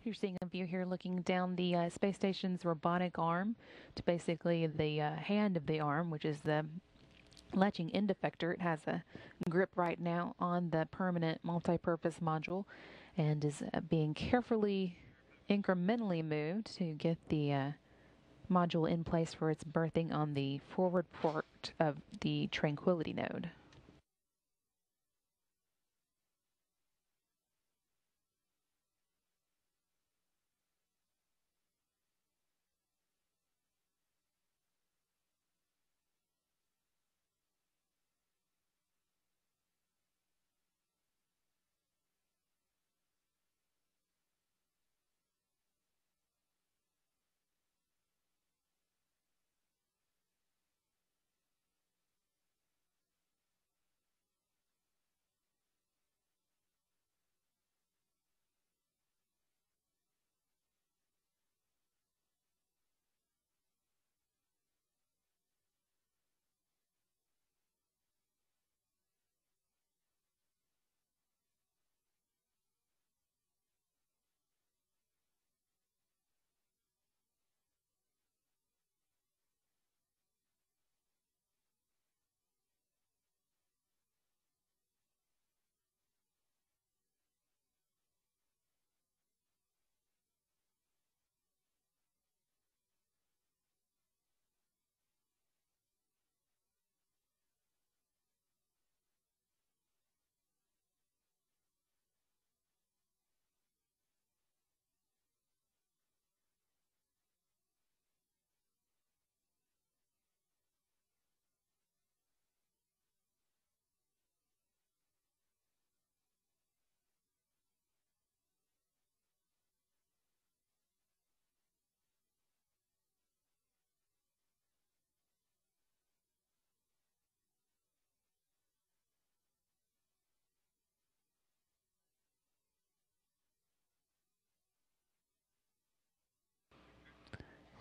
You're seeing a view here looking down the space station's robotic arm to basically the hand of the arm, which is the latching end effector. It has a grip right now on the permanent multi-purpose module and is being carefully, incrementally moved to get the module in place for its berthing on the forward port of the Tranquility node.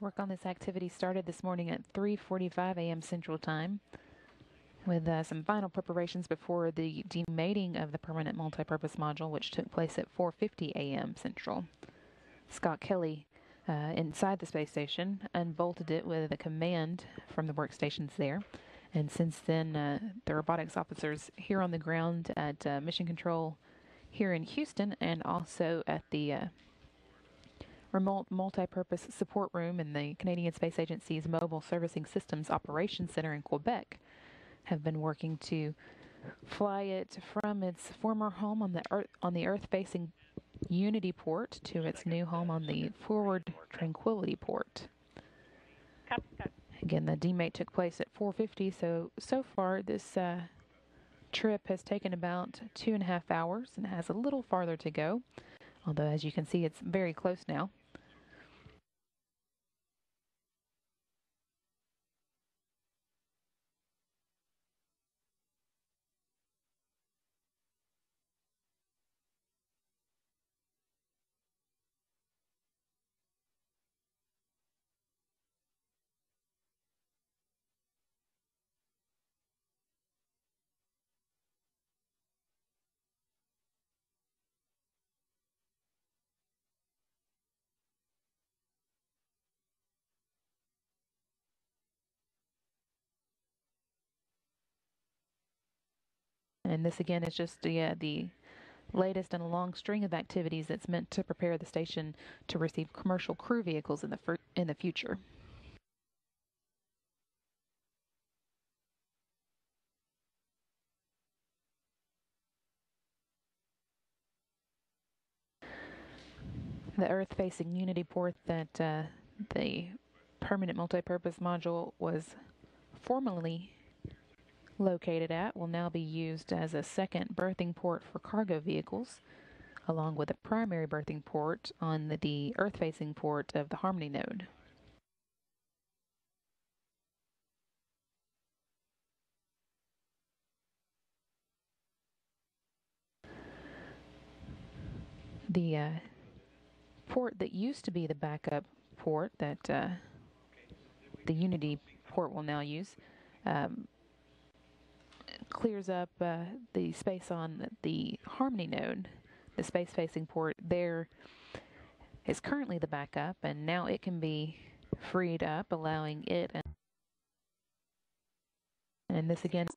Work on this activity started this morning at 3:45 a.m. Central Time with some final preparations before the demating of the permanent multipurpose module, which took place at 4:50 a.m. Central. Scott Kelly inside the space station unbolted it with a command from the workstations there. And since then, the robotics officers here on the ground at Mission Control here in Houston and also at the remote multi-purpose support room in the Canadian Space Agency's Mobile Servicing Systems Operations Center in Quebec have been working to fly it from its former home on the Earth-facing Unity port to its new home on the forward Tranquility port. Again, the demate took place at 4:50, so far this trip has taken about 2.5 hours and has a little farther to go, although as you can see it's very close now. And this again is just the latest in a long string of activities that's meant to prepare the station to receive commercial crew vehicles in the future. The Earth-facing Unity port that the permanent multipurpose module was formerly located at will now be used as a second berthing port for cargo vehicles, along with a primary berthing port on the Earth-facing port of the Harmony node. The port that used to be the backup port that the Unity port will now use clears up the space on the Harmony node, the space-facing port there. is currently the backup, and now it can be freed up, allowing it and this again.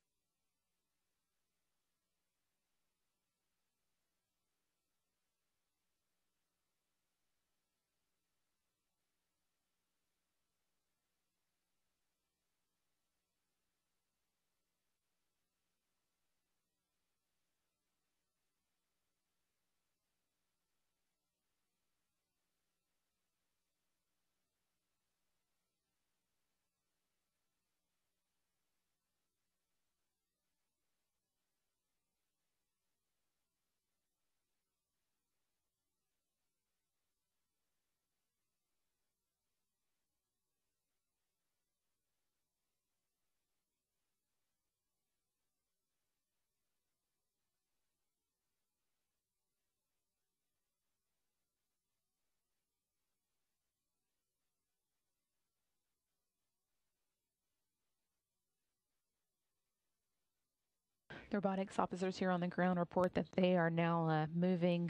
The robotics officers here on the ground report that they are now moving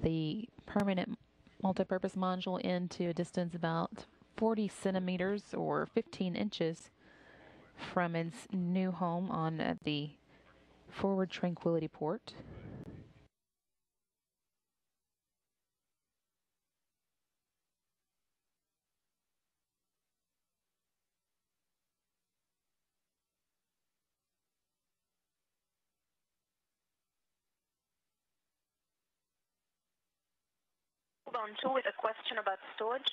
the permanent multipurpose module into a distance about 40 centimeters or 15 inches from its new home on the forward Tranquility port. On two with a question about storage.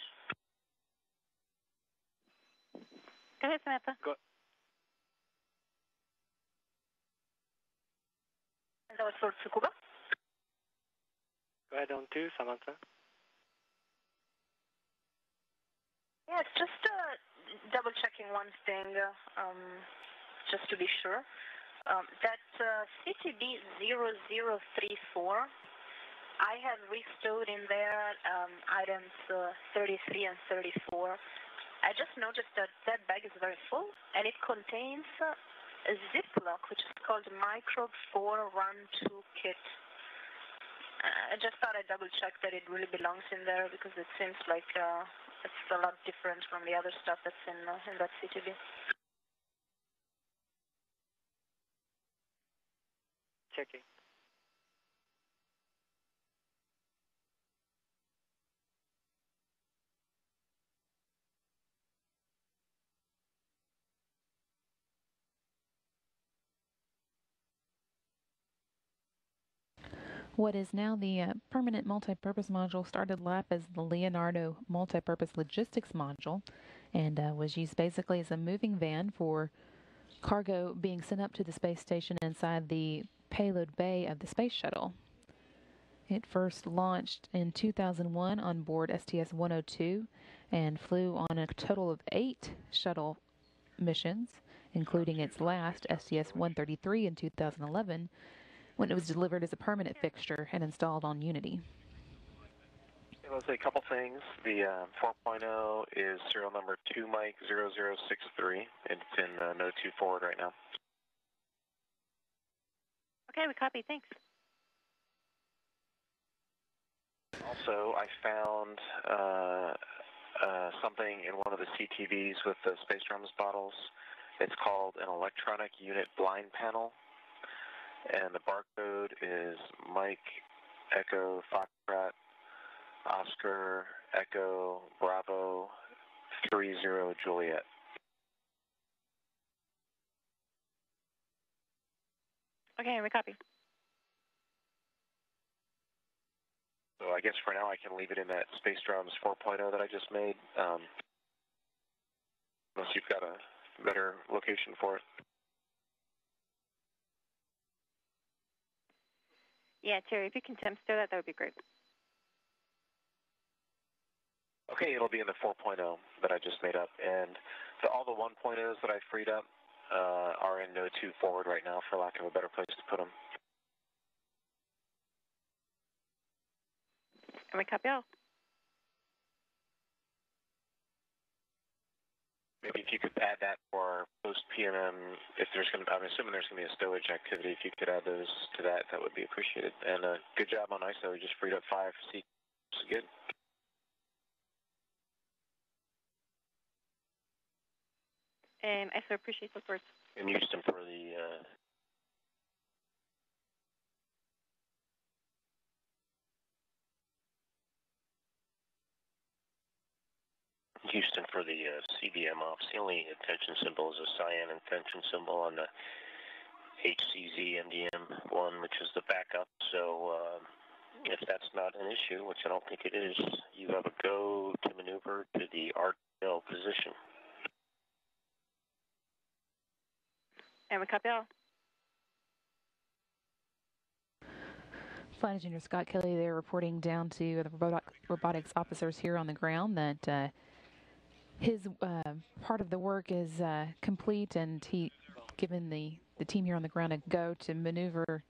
Go ahead, Samantha. Go. And that was for Tsukuba. Go ahead on two, Samantha. Yeah, it's just double checking one thing, just to be sure. That CTB 0034. I have restowed in there items 33 and 34. I just noticed that that bag is very full, and it contains a Ziploc, which is called Microbe 4 Run 2 Kit. I just thought I'd double check that it really belongs in there, because it seems like it's a lot different from the other stuff that's in that CTB. Checking. What is now the permanent multipurpose module started life as the Leonardo multipurpose logistics module and was used basically as a moving van for cargo being sent up to the space station inside the payload bay of the space shuttle. It first launched in 2001 on board STS-102 and flew on a total of 8 shuttle missions, including its last, STS-133 in 2011, when it was delivered as a permanent fixture and installed on Unity. Let's say a couple things. The 4.0 is serial number 2 Mike 0063. It's in node 2 forward right now. Okay, we copy. Thanks. Also, I found something in one of the CTVs with the space drums bottles. It's called an electronic unit blind panel. And the barcode is Mike Echo Foxtrot Oscar Echo Bravo 30 Juliet. Okay, we copy. So I guess for now I can leave it in that Space Drums 4.0 that I just made, unless you've got a better location for it. Yeah, Terry, if you can temp store that, that would be great. Okay, it'll be in the 4.0 that I just made up. And all the 1.0s that I freed up are in node 2 forward right now, for lack of a better place to put them. And we copy all. Maybe if you could add that for post PMM, if there's going to, I'm assuming there's going to be a stowage activity. If you could add those to that, that would be appreciated. And good job on ISO. You just freed up 5 seats. Good. I so appreciate the words. In Houston for the Houston for the CBM ops. The only attention symbol is a cyan attention symbol on the HCZ MDM1, which is the backup. So if that's not an issue, which I don't think it is, you have a go to maneuver to the RTL position. And we copy all. Flight Engineer Scott Kelly there reporting down to the robotics officers here on the ground that his part of the work is complete, and he given the team here on the ground a go to maneuver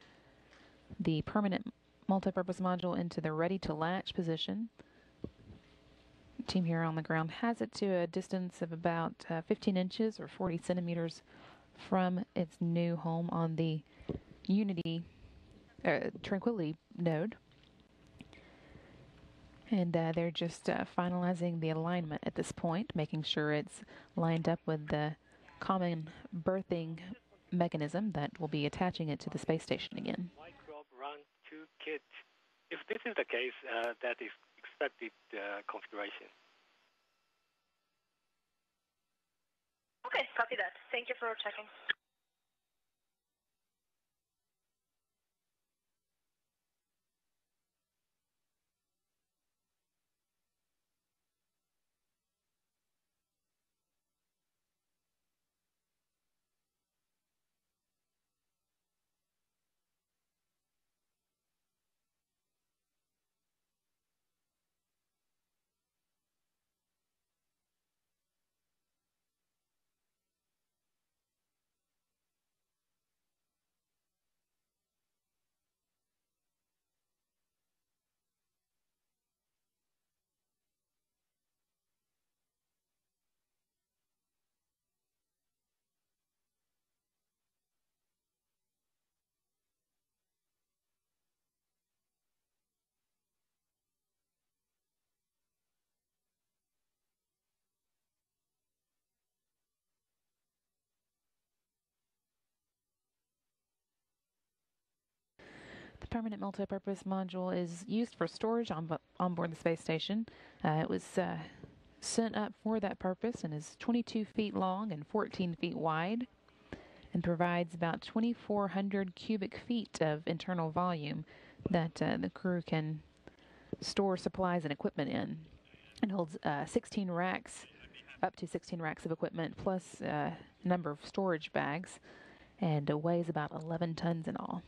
the permanent multipurpose module into the ready to latch position. The team here on the ground has it to a distance of about 15 inches or 40 centimeters from its new home on the Tranquility node. And they're just finalizing the alignment at this point, making sure it's lined up with the common berthing mechanism that will be attaching it to the space station again. Microbe run to kit. If this is the case, that is expected configuration. Okay, copy that. Thank you for checking. The permanent multipurpose module is used for storage on board the space station. It was sent up for that purpose and is 22 feet long and 14 feet wide, and provides about 2,400 cubic feet of internal volume that the crew can store supplies and equipment in. It holds 16 racks, up to 16 racks of equipment, plus a number of storage bags, and weighs about 11 tons in all.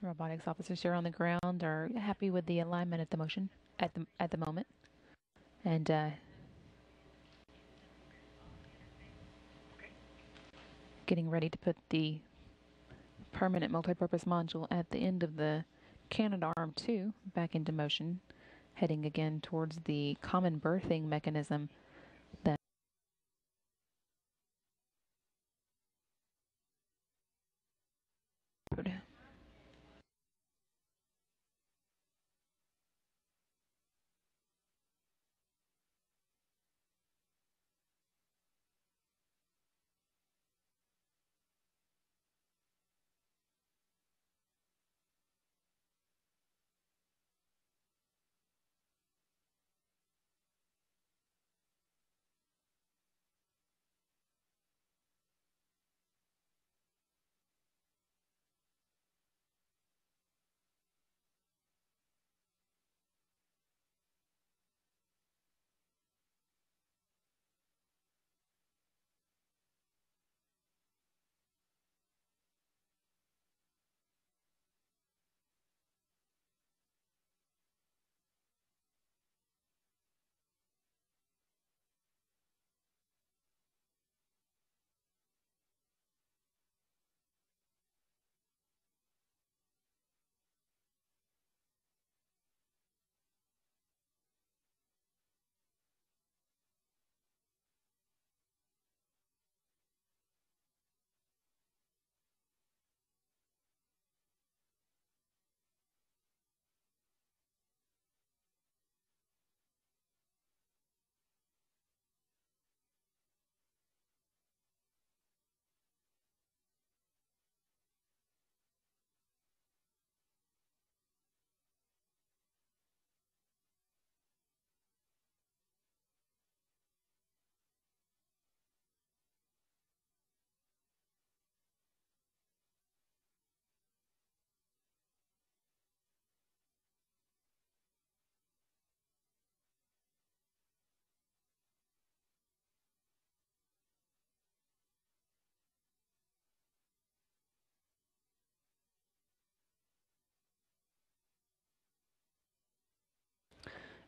Robotics officers here on the ground are happy with the alignment at the motion at the moment, and getting ready to put the permanent multipurpose module at the end of the Canadarm2 back into motion, heading again towards the common berthing mechanism that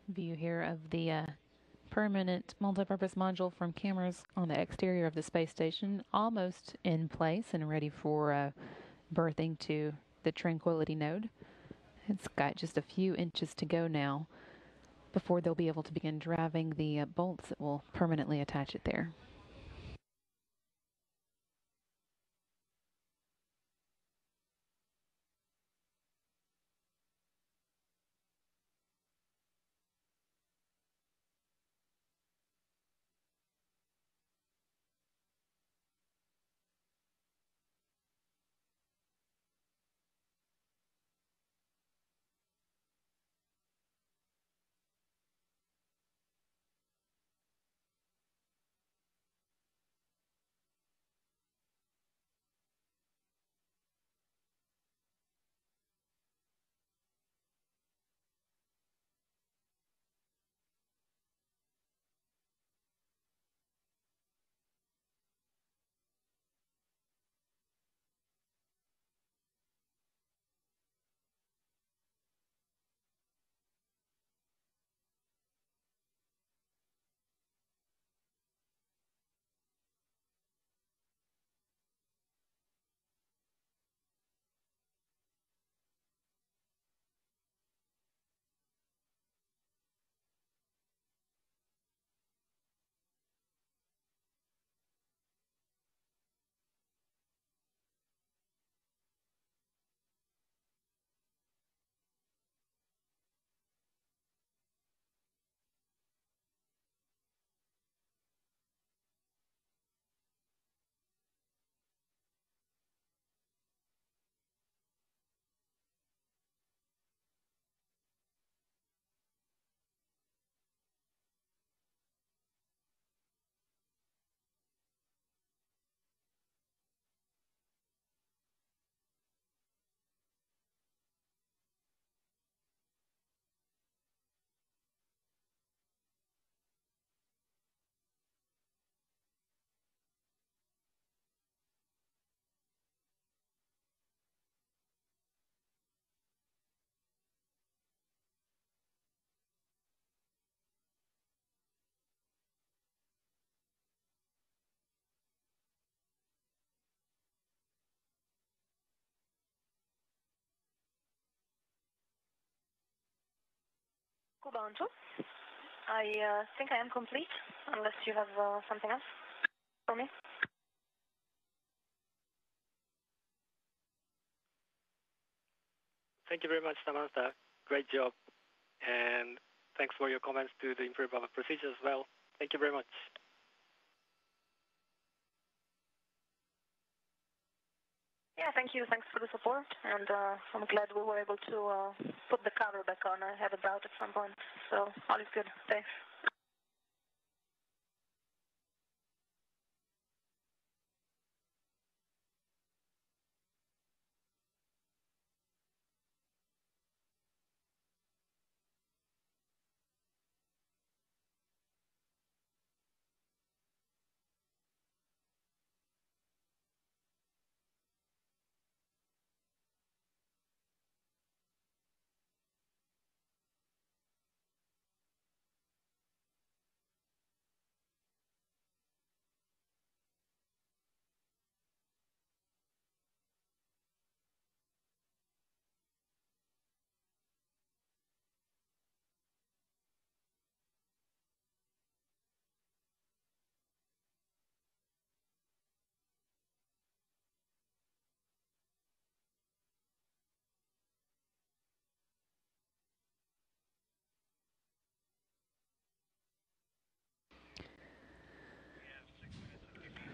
view here of the permanent multipurpose module from cameras on the exterior of the space station, almost in place and ready for berthing to the Tranquility node. It's got just a few inches to go now before they'll be able to begin driving the bolts that will permanently attach it there. Kubantu. I think I am complete, unless you have something else for me. Thank you very much, Samantha. Great job. And thanks for your comments to the improve our procedure as well. Thank you very much. Yeah, thank you. Thanks for the support. And I'm glad we were able to put the cover back on. I had a doubt at some point. So all is good. Thanks.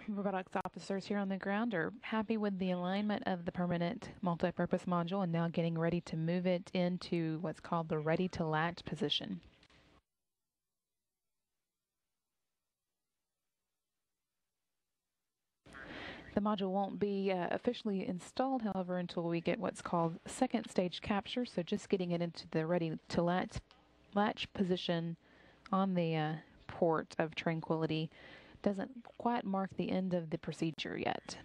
Robotics officers here on the ground are happy with the alignment of the permanent multipurpose module and now getting ready to move it into what's called the ready to latch position. The module won't be officially installed, however, until we get what's called second stage capture, so just getting it into the ready to latch position on the port of Tranquility doesn't quite mark the end of the procedure yet.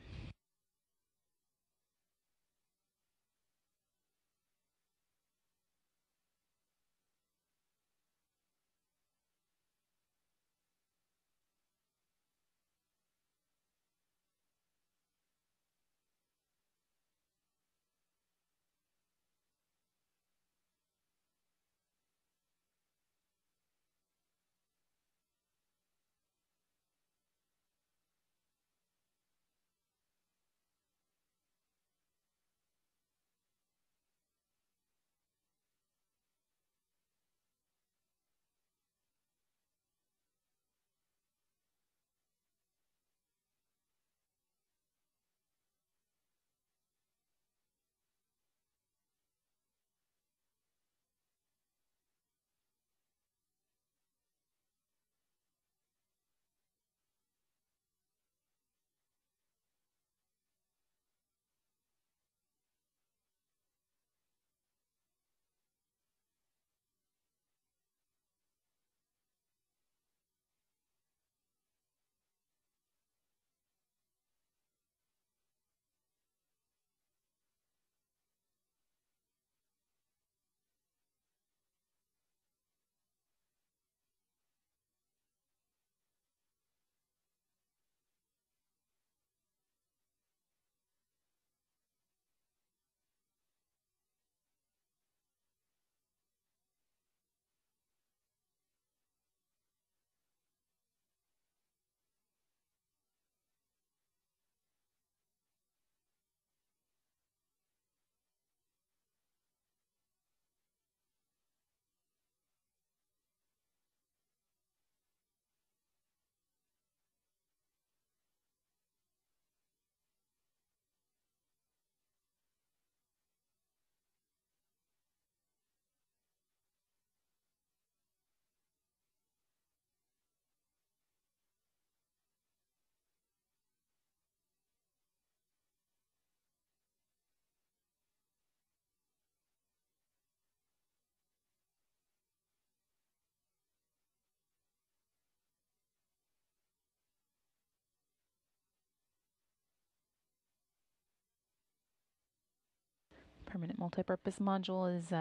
Permanent multipurpose module is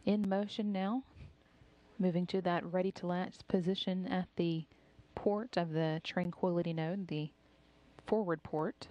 in motion now, moving to that ready to latch position at the port of the Tranquility node, the forward port.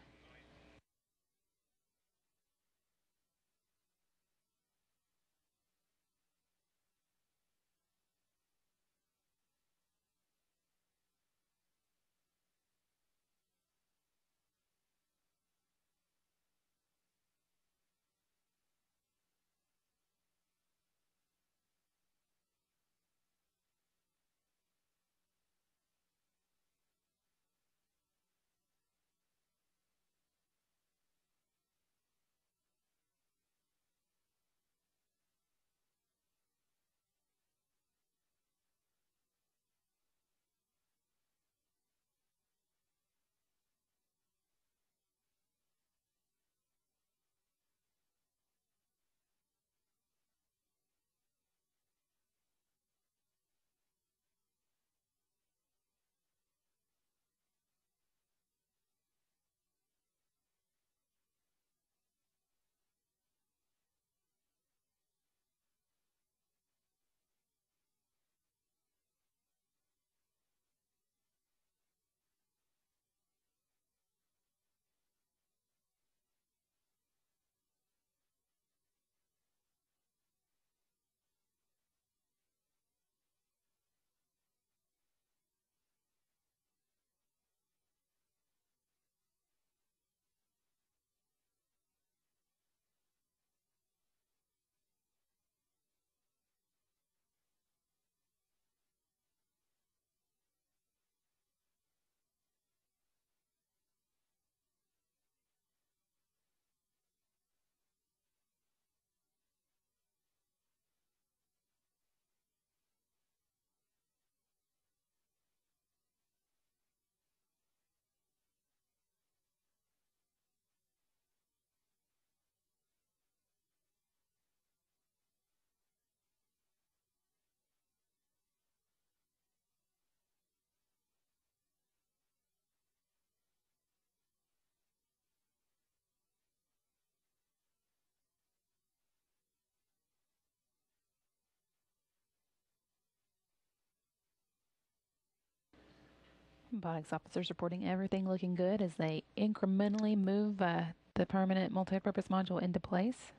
Robotics officers reporting everything looking good as they incrementally move the permanent multipurpose module into place.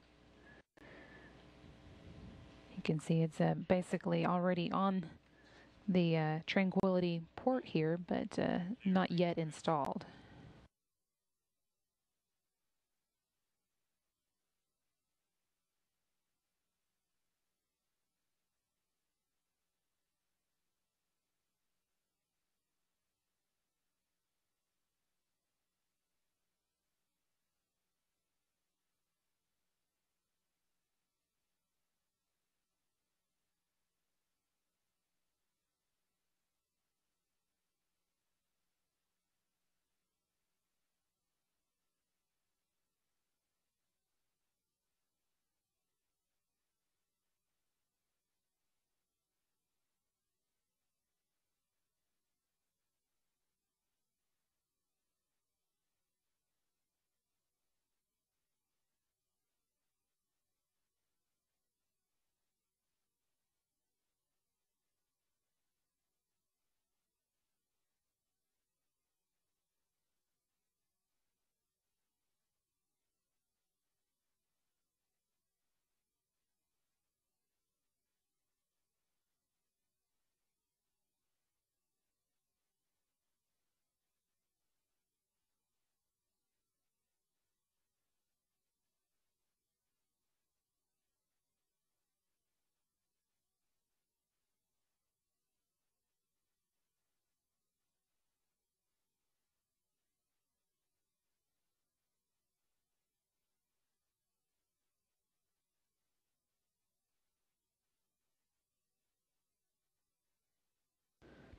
You can see it's basically already on the Tranquility port here, but not yet installed.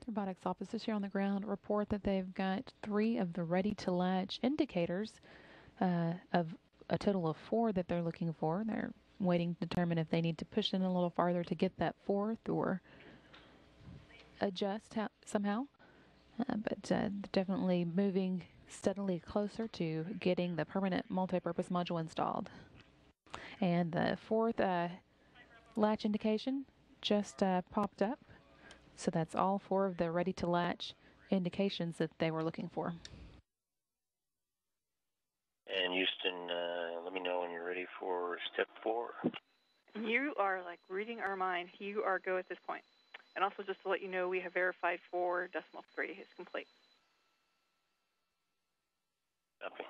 Robotics officers here on the ground report that they've got 3 of the ready-to-latch indicators of a total of 4 that they're looking for. They're waiting to determine if they need to push in a little farther to get that 4th or adjust somehow. But definitely moving steadily closer to getting the permanent multi-purpose module installed. And the 4th latch indication just popped up. So that's all 4 of the ready-to-latch indications that they were looking for. And Houston, let me know when you're ready for step 4. You are like reading our mind. You are go at this point. And also just to let you know, we have verified 4 decimal 3 is complete. Copy.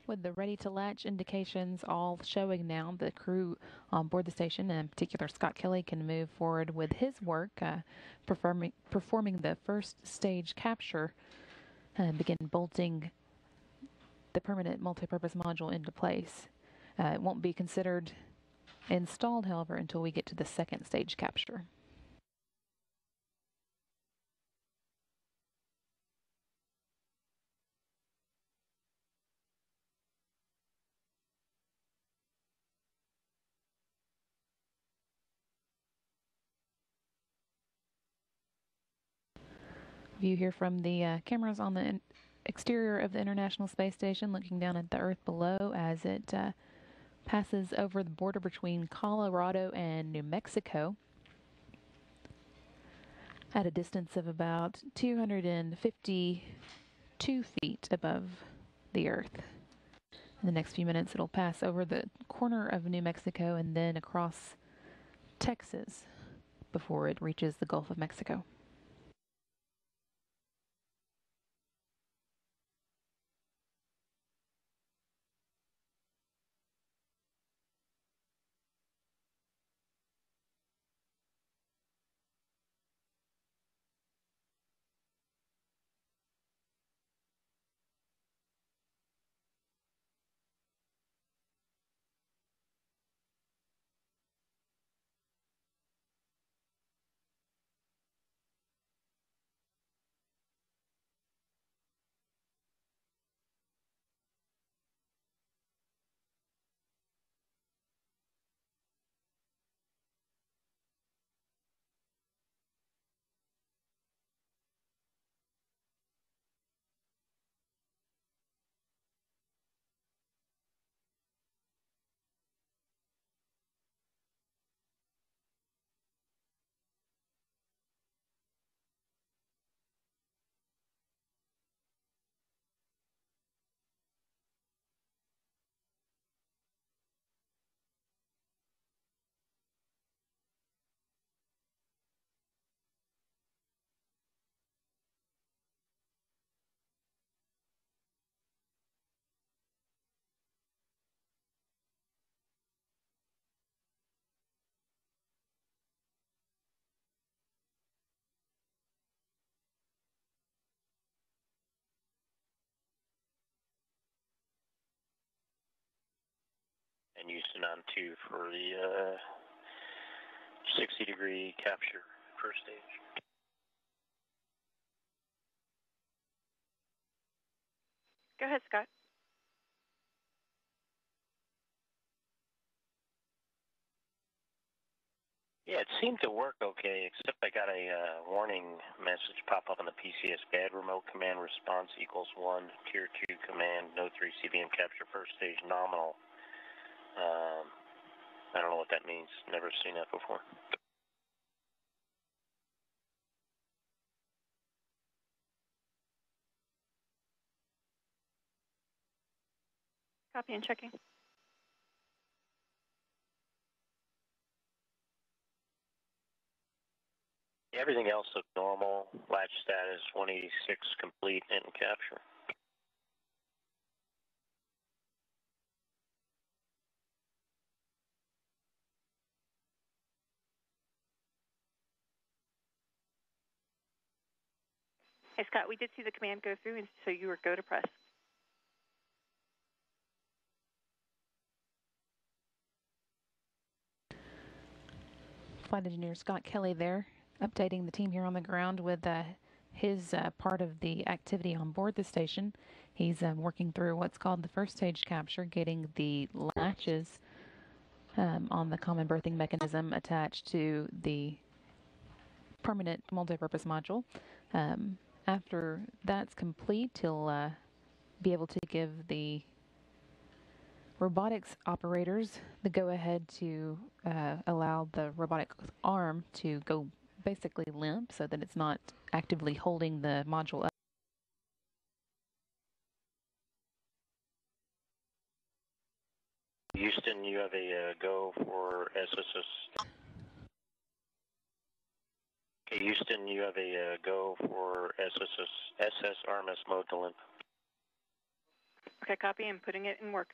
With the ready-to-latch indications all showing now, the crew on board the station, and in particular Scott Kelly, can move forward with his work, performing the first stage capture and begin bolting the permanent multi-purpose module into place. It won't be considered installed, however, until we get to the 2nd stage capture. View here from the cameras on the exterior of the International Space Station, looking down at the Earth below as it passes over the border between Colorado and New Mexico at a distance of about 252 feet above the Earth. In the next few minutes, it'll pass over the corner of New Mexico and then across Texas before it reaches the Gulf of Mexico. And Houston on 2 for the 60-degree capture first stage. Go ahead, Scott. Yeah, it seemed to work okay, except I got a warning message pop up on the PCS. Bad remote command response equals 1. Tier 2 command, no 3 CBM capture first stage nominal. I don't know what that means. Never seen that before. Copy and checking. Everything else looked normal. Latch status 186 complete and capture. Hey, Scott, we did see the command go through, and so you were go to press. Flight Engineer Scott Kelly there, updating the team here on the ground with his part of the activity on board the station. He's working through what's called the first stage capture, getting the latches on the common berthing mechanism attached to the permanent multipurpose module. After that's complete, he'll be able to give the robotics operators the go-ahead to allow the robotic arm to go basically limp so that it's not actively holding the module up. Houston, you have a go for SSS. Okay, Houston, you have a go for SS RMS mode to limp. Okay, copy. I'm putting it in work.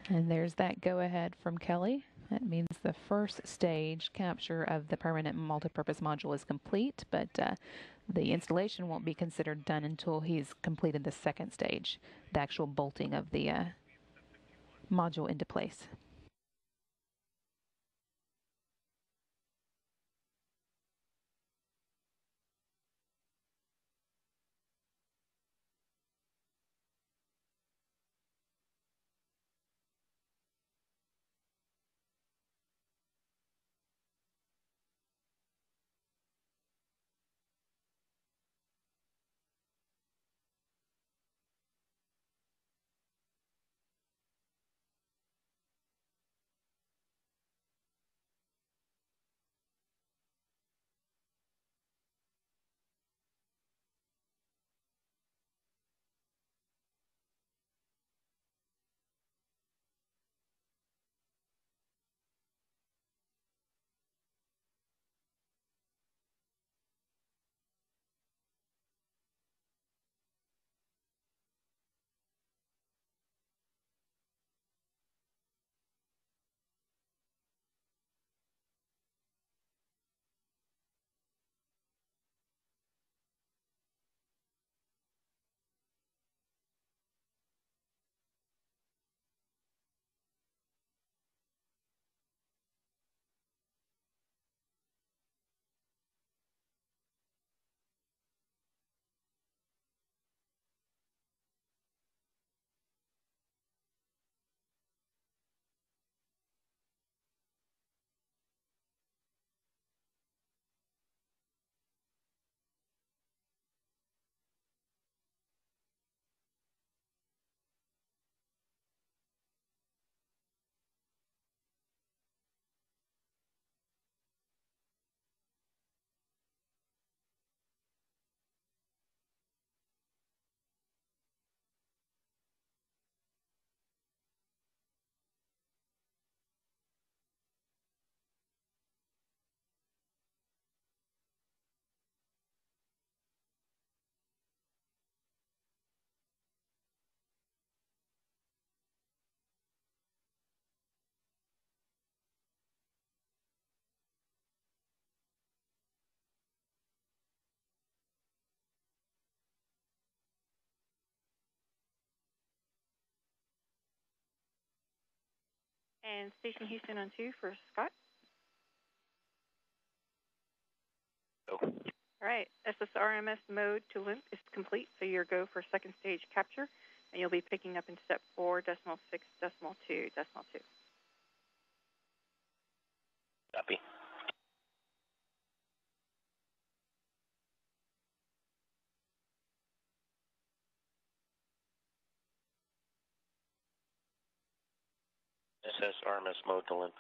And there's that go-ahead from Kelly. That means the first stage capture of the permanent multipurpose module is complete, but the installation won't be considered done until he's completed the second stage, the actual bolting of the module into place. And Station Houston on 2 for Scott. Oh. All right, SSRMS mode to loop is complete, so you're go for second stage capture, and you'll be picking up in step 4.6.2.2. Copy. SS RMS mode to limp.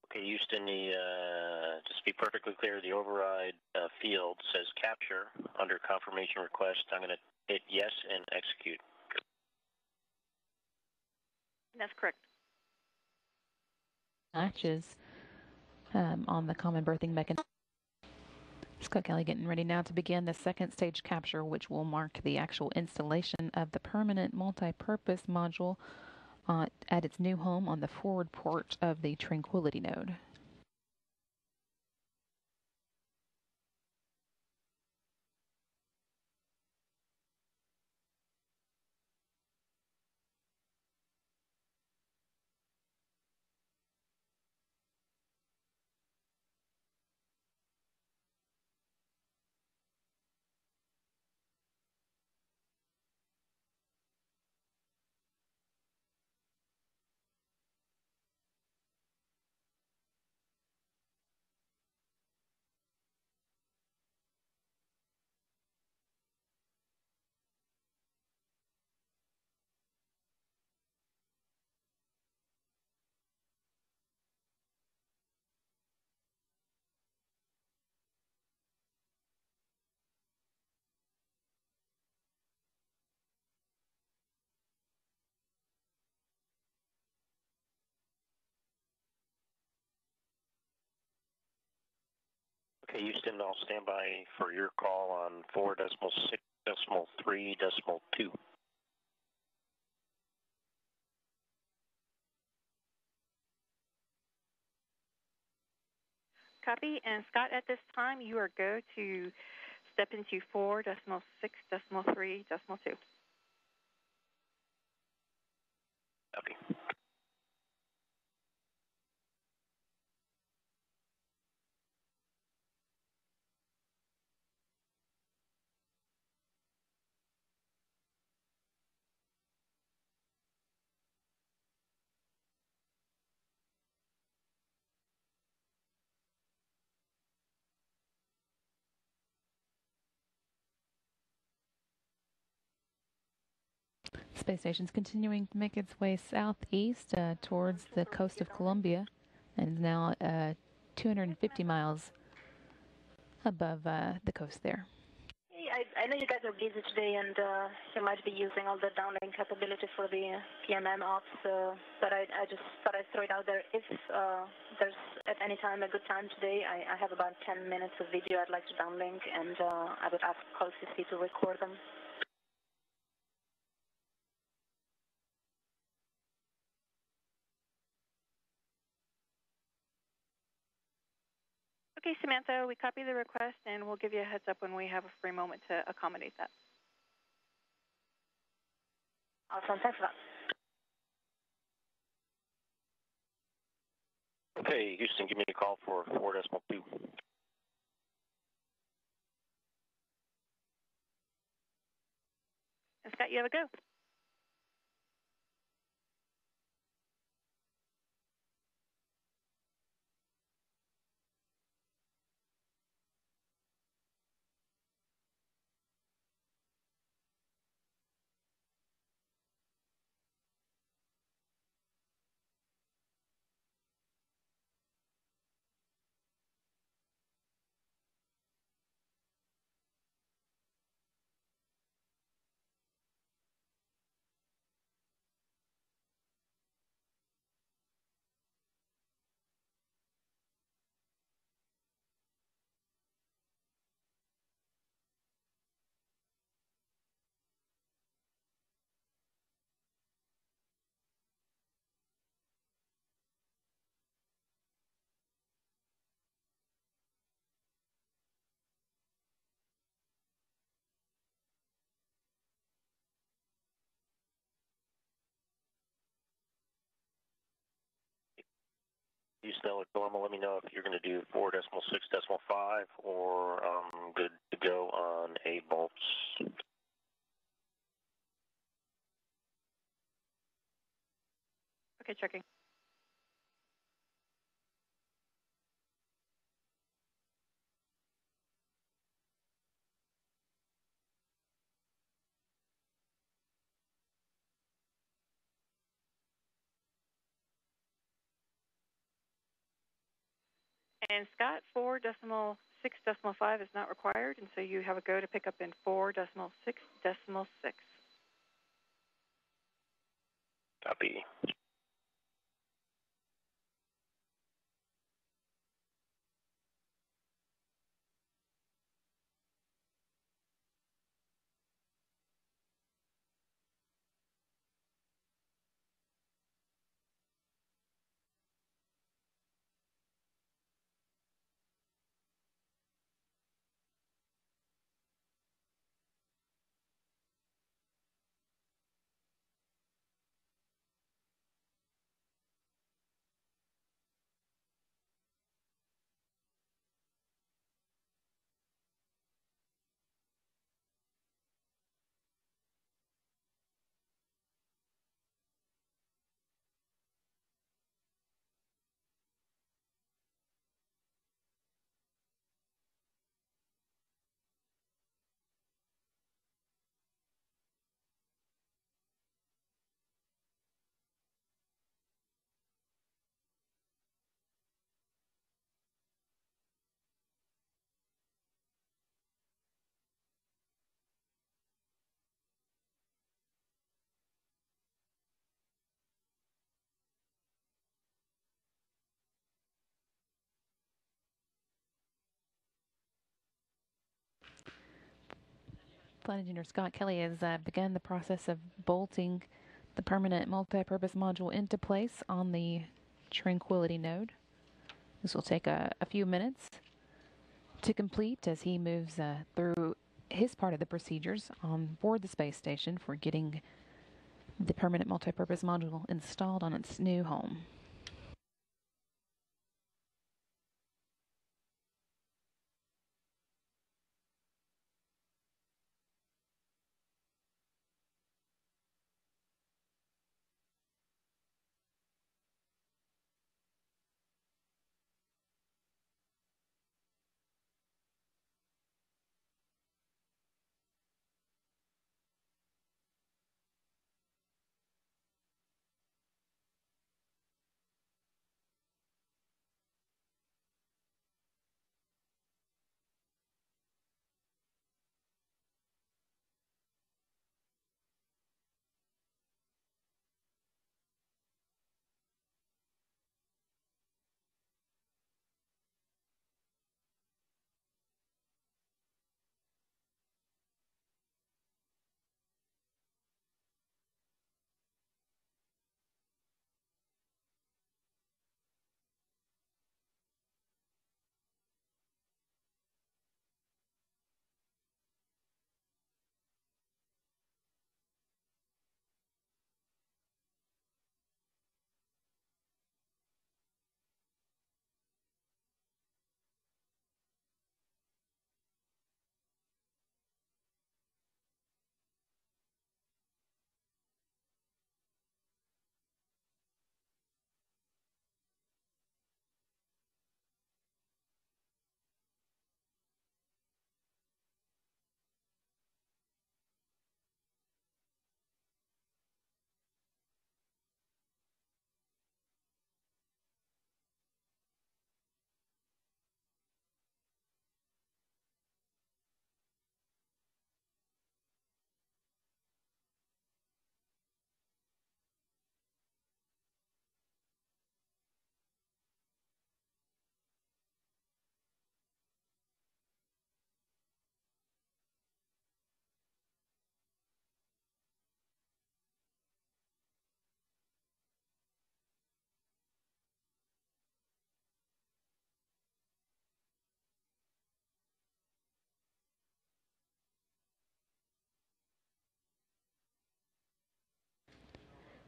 Okay, Houston, just to be perfectly clear, the override field says capture under confirmation request. I'm going to hit yes and execute. That's correct. Matches on the common berthing mechanism. Scott Kelly getting ready now to begin the second stage capture, which will mark the actual installation of the permanent multi-purpose module at its new home on the forward port of the Tranquility node. Okay, Houston, I'll stand by for your call on 4.6.3.2. Copy. And Scott, at this time, you are go to step into 4.6.3.2. Copy. Space station's continuing to make its way southeast towards the coast of Colombia and is now 250 miles above the coast there. Hey, I know you guys are busy today and you might be using all the downlink capability for the PMM ops, but I just thought I'd throw it out there. If there's at any time a good time today, I have about 10 minutes of video I'd like to downlink, and I would ask Call CC to record them. Okay, Samantha, we copy the request, and we'll give you a heads up when we have a free moment to accommodate that. Awesome. Thanks a lot. Okay, Houston, give me a call for 4.2. And Scott, you have a go. Use know at normal. Let me know if you're going to do 4.6.5 or good to go on A bolts. Okay, checking. And Scott, 4.6.5 is not required, and so you have a go to pick up in 4.6.6. Copy. Flight Engineer Scott Kelly has begun the process of bolting the permanent multi-purpose module into place on the Tranquility node. This will take a few minutes to complete as he moves through his part of the procedures on board the space station for getting the permanent multi-purpose module installed on its new home.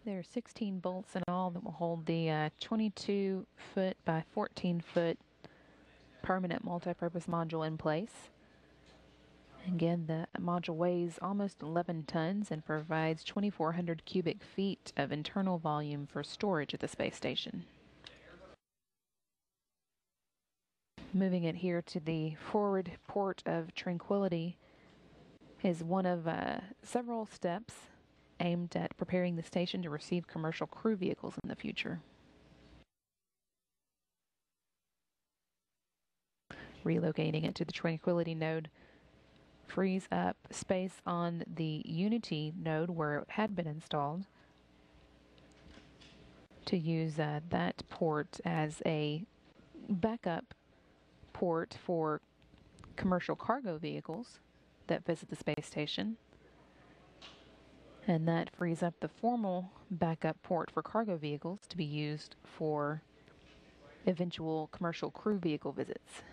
There are 16 bolts in all that will hold the 22-foot by 14-foot permanent multi-purpose module in place. Again, the module weighs almost 11 tons and provides 2,400 cubic feet of internal volume for storage at the space station. Moving it here to the forward port of Tranquility is one of several steps aimed at preparing the station to receive commercial crew vehicles in the future. Relocating it to the Tranquility node frees up space on the Unity node where it had been installed to use that port as a backup port for commercial cargo vehicles that visit the space station. And that frees up the formal backup port for cargo vehicles to be used for eventual commercial crew vehicle visits.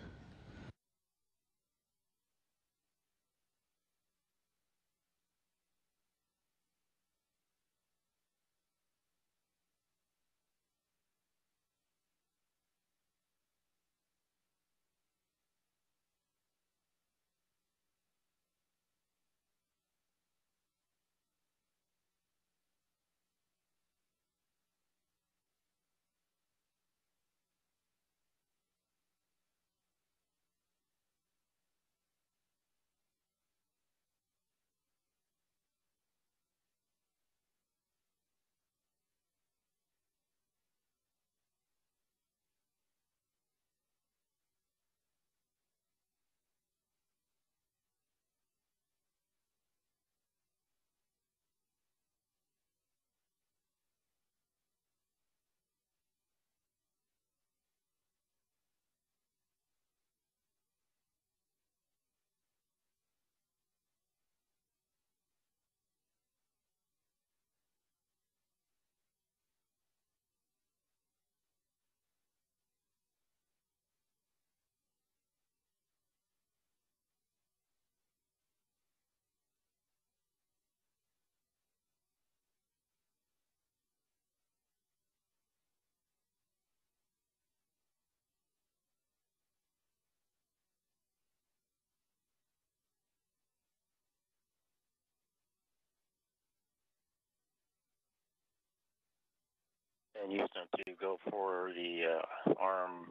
And use them to go for the arm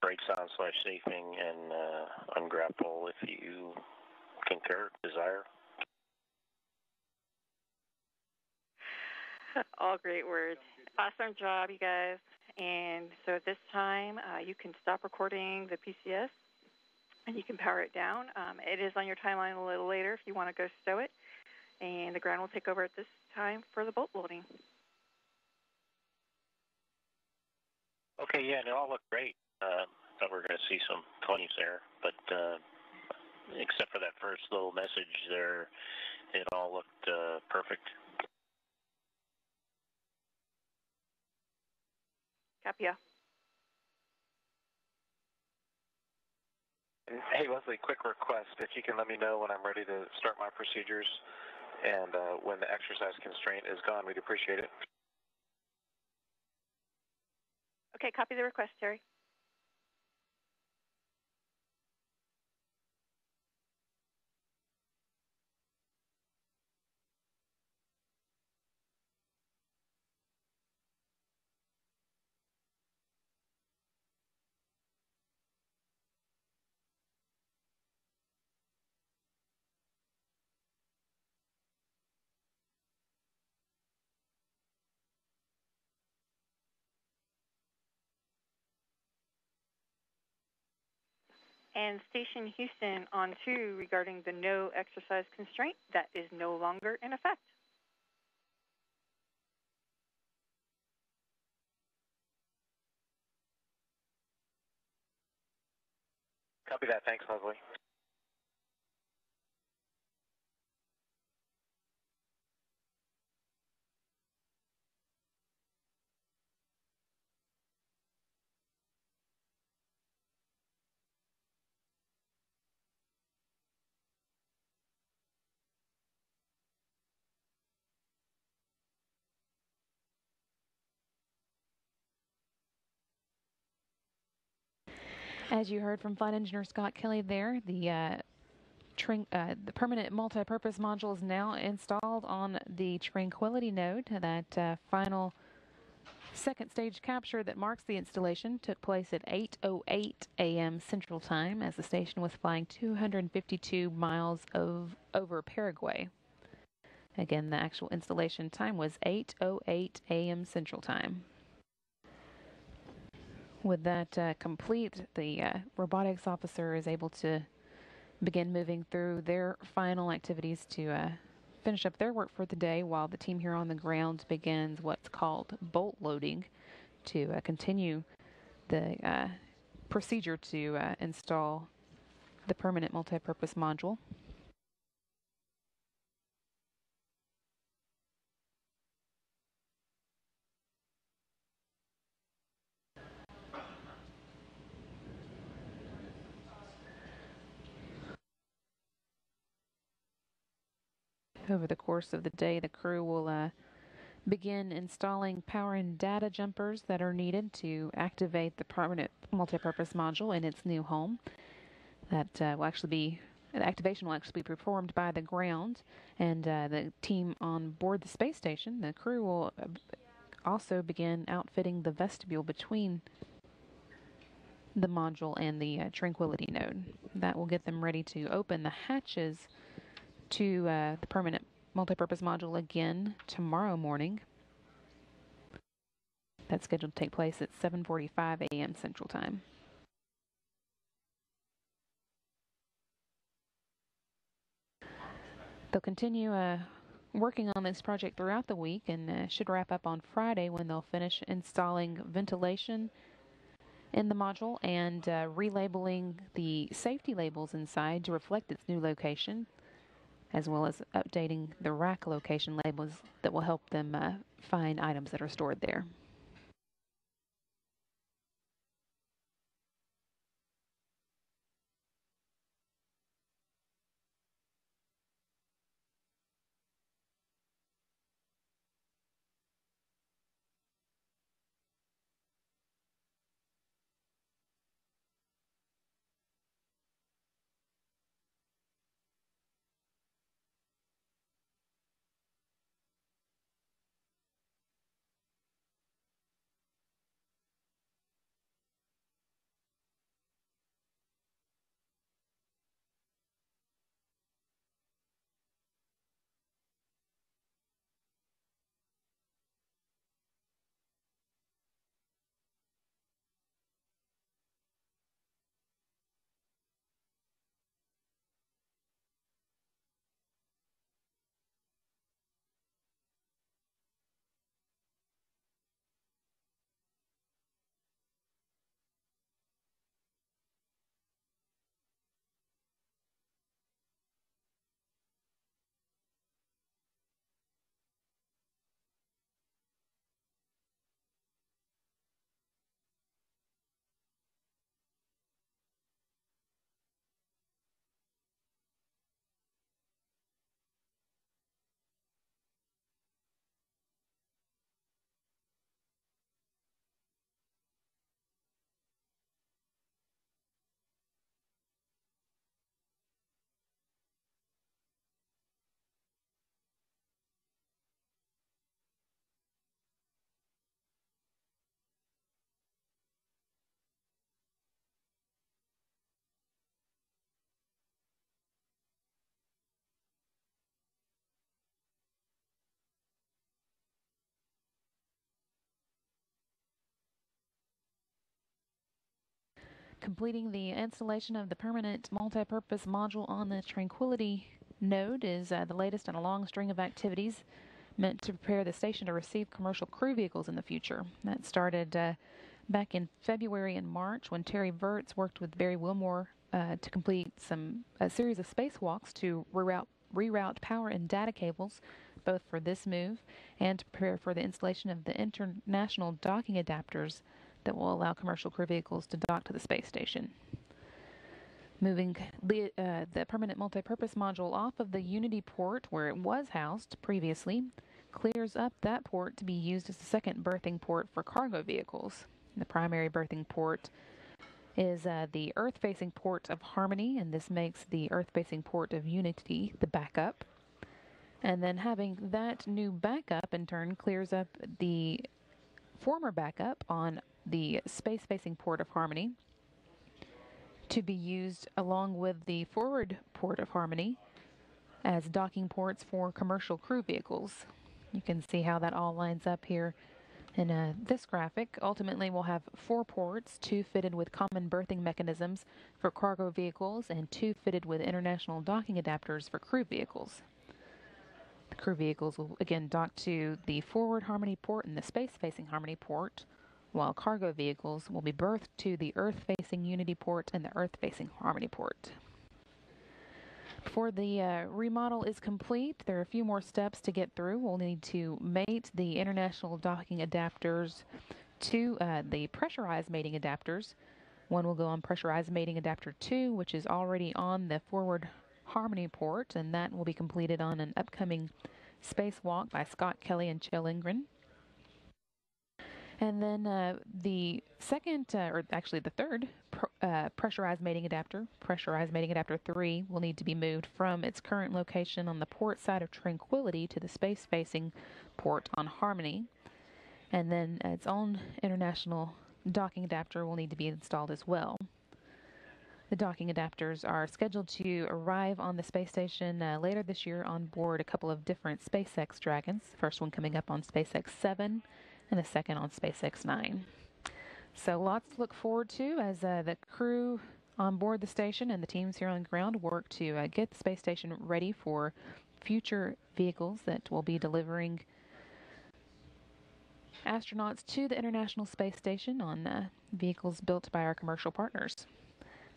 brakes on / safing and ungrapple if you concur, desire. All great words. Awesome job, you guys. And so at this time, you can stop recording the PCS and you can power it down. It is on your timeline a little later if you want to go stow it. And the ground will take over at this time for the bolt loading. Okay, yeah, and it all looked great. Thought we were going to see some 20s there, but except for that first little message there, it all looked perfect. Copy. Hey, Leslie, quick request. If you can let me know when I'm ready to start my procedures and when the exercise constraint is gone, we'd appreciate it. Okay, copy the request, Terry. And Station Houston on 2 regarding the no exercise constraint. That is no longer in effect. Copy that. Thanks, Leslie. As you heard from Flight Engineer Scott Kelly there, the permanent multi-purpose module is now installed on the Tranquility node. That final second stage capture that marks the installation took place at 8:08 a.m. Central Time as the station was flying 252 miles over Paraguay. Again, the actual installation time was 8:08 a.m. Central Time. With that complete, the robotics officer is able to begin moving through their final activities to finish up their work for the day, while the team here on the ground begins what's called bolt loading to continue the procedure to install the permanent multi-purpose module. Over the course of the day, the crew will begin installing power and data jumpers that are needed to activate the permanent multi-purpose module in its new home. That will actually be, the activation will actually be performed by the ground, and the team on board the space station, the crew will also begin outfitting the vestibule between the module and the Tranquility node. That will get them ready to open the hatches to the permanent multi-purpose module again tomorrow morning. That's scheduled to take place at 7:45 a.m. Central Time. They'll continue working on this project throughout the week and should wrap up on Friday when they'll finish installing ventilation in the module and relabeling the safety labels inside to reflect its new location, as well as updating the rack location labels that will help them find items that are stored there. Completing the installation of the permanent multi-purpose module on the Tranquility node is the latest in a long string of activities meant to prepare the station to receive commercial crew vehicles in the future. That started back in February and March when Terry Virts worked with Barry Wilmore to complete a series of spacewalks to reroute power and data cables, both for this move and to prepare for the installation of the international docking adapters that will allow commercial crew vehicles to dock to the space station. Moving the permanent multi-purpose module off of the Unity port where it was housed previously clears up that port to be used as the second berthing port for cargo vehicles. The primary berthing port is the Earth-facing port of Harmony, and this makes the Earth-facing port of Unity the backup. And then having that new backup in turn clears up the former backup on the space-facing port of Harmony to be used along with the forward port of Harmony as docking ports for commercial crew vehicles. You can see how that all lines up here in this graphic. Ultimately, we'll have 4 ports, 2 fitted with common berthing mechanisms for cargo vehicles and 2 fitted with international docking adapters for crew vehicles. The crew vehicles will again dock to the forward Harmony port and the space-facing Harmony port, while cargo vehicles will be berthed to the Earth-facing Unity port and the Earth-facing Harmony port. Before the remodel is complete, there are a few more steps to get through. We'll need to mate the international docking adapters to the pressurized mating adapters. One will go on pressurized mating adapter 2, which is already on the forward Harmony port, and that will be completed on an upcoming spacewalk by Scott Kelly and Chill Lindgren. And then the second, or actually the third, pressurized mating adapter 3, will need to be moved from its current location on the port side of Tranquility to the space-facing port on Harmony. And then its own international docking adapter will need to be installed as well. The docking adapters are scheduled to arrive on the space station later this year on board a couple of different SpaceX Dragons. The first one coming up on SpaceX 7 and the second on SpaceX 9. So lots to look forward to as the crew on board the station and the teams here on the ground work to get the space station ready for future vehicles that will be delivering astronauts to the International Space Station on vehicles built by our commercial partners.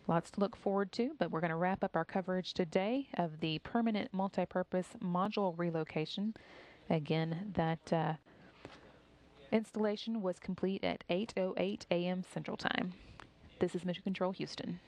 Lots to look forward to, but we're going to wrap up our coverage today of the permanent multipurpose module relocation. Again, that installation was complete at 8:08 a.m. Central Time. This is Mission Control Houston.